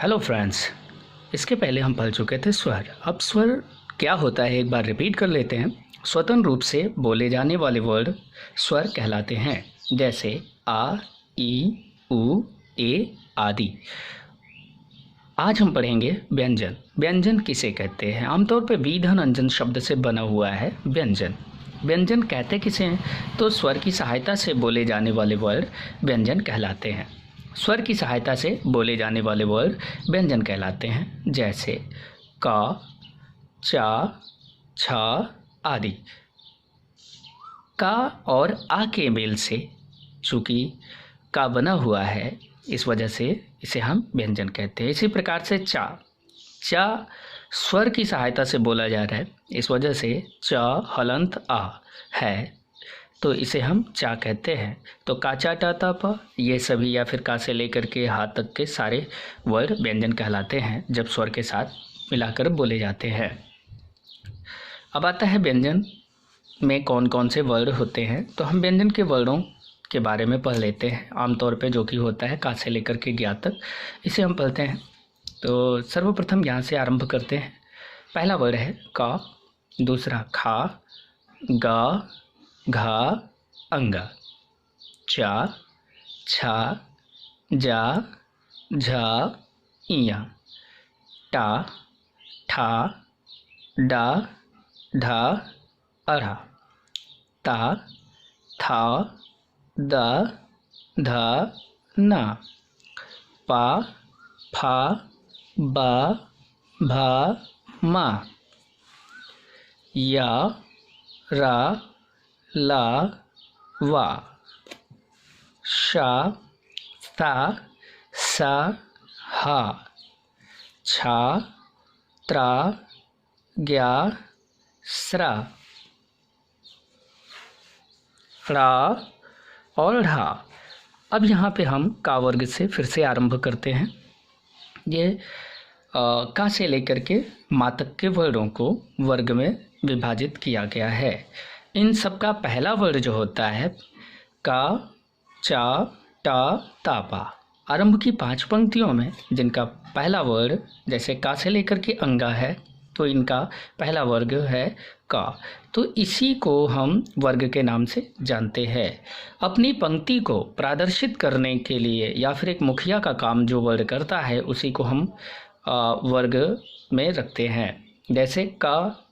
Hello friends. इसके पहले हम पढ़ चुके थे स्वर। अब स्वर क्या होता है एक बार रिपीट कर लेते हैं। स्वतंत्र रूप से बोले जाने वाले वर्ड स्वर कहलाते हैं, जैसे आ, ई, उ, ए आदि। आज हम पढ़ेंगे व्यंजन। व्यंजन किसे कहते हैं? आमतौर पर विधन अंजन शब्द से बना हुआ है व्यंजन। व्यंजन कहते किसे हैं? तो स्वर की सहायता से बोले जाने वाले वर्ड व्यंजन कहलाते हैं। स्वर की सहायता से बोले जाने वाले वर्ड व्यंजन कहलाते हैं, जैसे का, चा, छा आदि। का और आ के मेल से, चूँकि का बना हुआ है इस वजह से इसे हम व्यंजन कहते हैं। इसी प्रकार से चा, चा स्वर की सहायता से बोला जा रहा है, इस वजह से चा हलंत आ है, तो इसे हम चा कहते हैं। तो का, चा, टा, ता, पा ये सभी या फिर का से लेकर के हाथ तक के सारे वर्ड व्यंजन कहलाते हैं जब स्वर के साथ मिलाकर बोले जाते हैं। अब आता है व्यंजन में कौन कौन से वर्ड होते हैं। तो हम व्यंजन के वर्डों के बारे में पढ़ लेते हैं। आमतौर पे जो कि होता है का से लेकर के ज्ञा तक, इसे हम पढ़ते हैं। तो सर्वप्रथम यहाँ से आरंभ करते हैं। पहला वर्ड है का, दूसरा खा, गा, घा, अंगा, चा, छा, जा, झा, इया, टा, ठा, डा, ढा, अढ़ा, ता, था, दा, धा, ना, पा, फा, बा, भा, मा, या, रा, ला, वा, शा, ता, सा, हा, छा, त्रा, ज्ञा, स्रा, रा और ढा। अब यहाँ पे हम का वर्ग से फिर से आरंभ करते हैं। ये का से लेकर के मा तक के वर्डों को वर्ग में विभाजित किया गया है। इन सब का पहला वर्ड जो होता है का, चा, टा, तापा। आरंभ की 5 पंक्तियों में जिनका पहला वर्ड जैसे का से लेकर के अंगा है, तो इनका पहला वर्ग है का। तो इसी को हम वर्ग के नाम से जानते हैं। अपनी पंक्ति को प्रदर्शित करने के लिए या फिर एक मुखिया का काम जो वर्ग करता है उसी को हम वर्ग में रखते हैं। जैसे का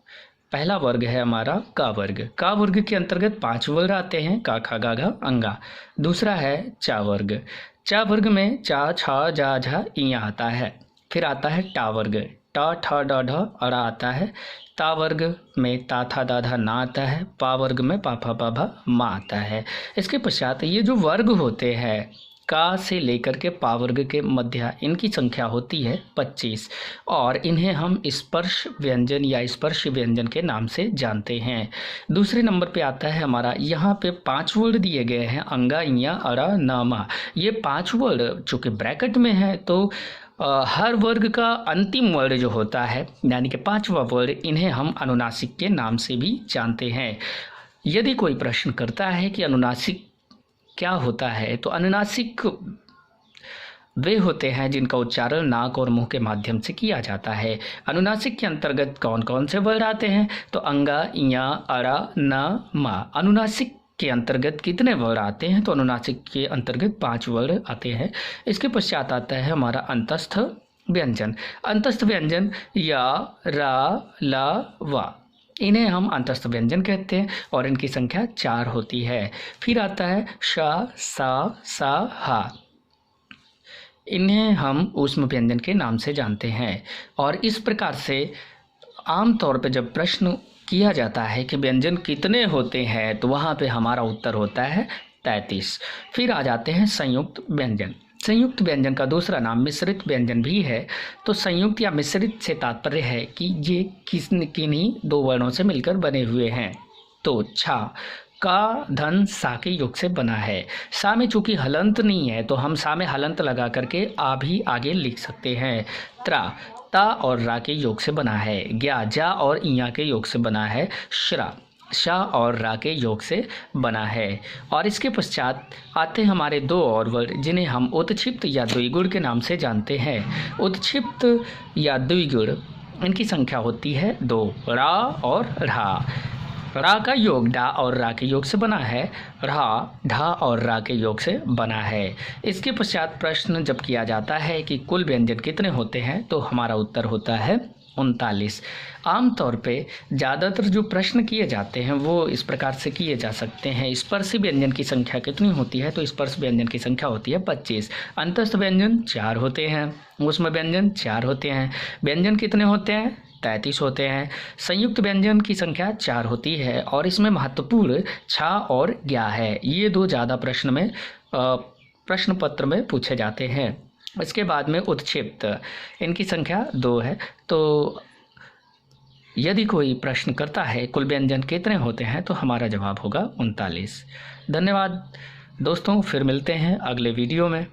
पहला वर्ग है हमारा का वर्ग। का वर्ग के अंतर्गत 5 वर्ग आते हैं, का, खा, गा, घा, अंगा। दूसरा है चा वर्ग। चा वर्ग में चा, छा, जा, झा, इया आता है। फिर आता है टा वर्ग। टा, ठा, डा, ढा, अड़ा आता है। ता वर्ग में ता, था, दा, धा, ना आता है। पा वर्ग में पा, फा, बा, भा, मा आता है। इसके पश्चात ये जो वर्ग होते हैं का से लेकर के पा वर्ग के मध्य, इनकी संख्या होती है 25 और इन्हें हम स्पर्श व्यंजन या स्पर्श व्यंजन के नाम से जानते हैं। दूसरे नंबर पे आता है हमारा, यहाँ पे 5 वर्ड दिए गए हैं, अंगा, इया, अड़ा, ना, मा। ये 5 वर्ड चूँकि ब्रैकेट में है तो हर वर्ग का अंतिम वर्ड जो होता है यानी कि 5वां वर्ड, इन्हें हम अनुनासिक के नाम से भी जानते हैं। यदि कोई प्रश्न करता है कि अनुनासिक क्या होता है, तो अनुनासिक वे होते हैं जिनका उच्चारण नाक और मुंह के माध्यम से किया जाता है। अनुनासिक के अंतर्गत कौन कौन से वर्ड आते हैं? तो अंगा, इया, अड़ा, ना, मा। अनुनासिक के अंतर्गत कितने वर्ड आते हैं? तो अनुनासिक के अंतर्गत 5 वर्ड आते हैं। इसके पश्चात आता है हमारा अंतस्थ व्यंजन। अंतस्थ व्यंजन या, रा, ला, वा, इन्हें हम अंतस्थ व्यंजन कहते हैं और इनकी संख्या 4 होती है। फिर आता है शा, सा, हा, इन्हें हम ऊष्म व्यंजन के नाम से जानते हैं। और इस प्रकार से आमतौर पर जब प्रश्न किया जाता है कि व्यंजन कितने होते हैं, तो वहाँ पे हमारा उत्तर होता है 33। फिर आ जाते हैं संयुक्त व्यंजन। संयुक्त व्यंजन का दूसरा नाम मिश्रित व्यंजन भी है। तो संयुक्त या मिश्रित से तात्पर्य है कि ये किन्हीं 2 वर्णों से मिलकर बने हुए हैं। तो छा का, धन, सा के योग से बना है। सा में चूंकि हलंत नहीं है तो हम सा में हलंत लगा करके आ भी आगे लिख सकते हैं। त्रा, ता और रा के योग से बना है। ज्ञा, जा और इया के योग से बना है। श्रा, शा और रा के योग से बना है। और इसके पश्चात आते हमारे दो और वर्ड जिन्हें हम उत्क्षिप्त या द्विगुण के नाम से जानते हैं। उत्क्षिप्त या द्विगुण इनकी संख्या होती है 2, रा और ढा। रा का योग डा और रा के योग से बना है, रा ढा और रा के योग से बना है। इसके पश्चात प्रश्न जब किया जाता है कि कुल व्यंजन कितने होते हैं तो हमारा उत्तर होता है 39। आमतौर पे ज़्यादातर जो प्रश्न किए जाते हैं वो इस प्रकार से किए जा सकते हैं। स्पर्शी व्यंजन की संख्या कितनी होती है तो स्पर्श व्यंजन की संख्या होती है 25। अंतस्थ व्यंजन 4 होते हैं, ऊष्म व्यंजन 4 होते हैं। व्यंजन कितने होते हैं 33 होते हैं। संयुक्त व्यंजन की संख्या 4 होती है और इसमें महत्वपूर्ण छा और ज्ञा है। ये दो ज़्यादा प्रश्न पत्र में पूछे जाते हैं। इसके बाद में उत्क्षिप्त, इनकी संख्या 2 है। तो यदि कोई प्रश्न करता है कुल व्यंजन कितने होते हैं तो हमारा जवाब होगा 39। धन्यवाद दोस्तों, फिर मिलते हैं अगले वीडियो में।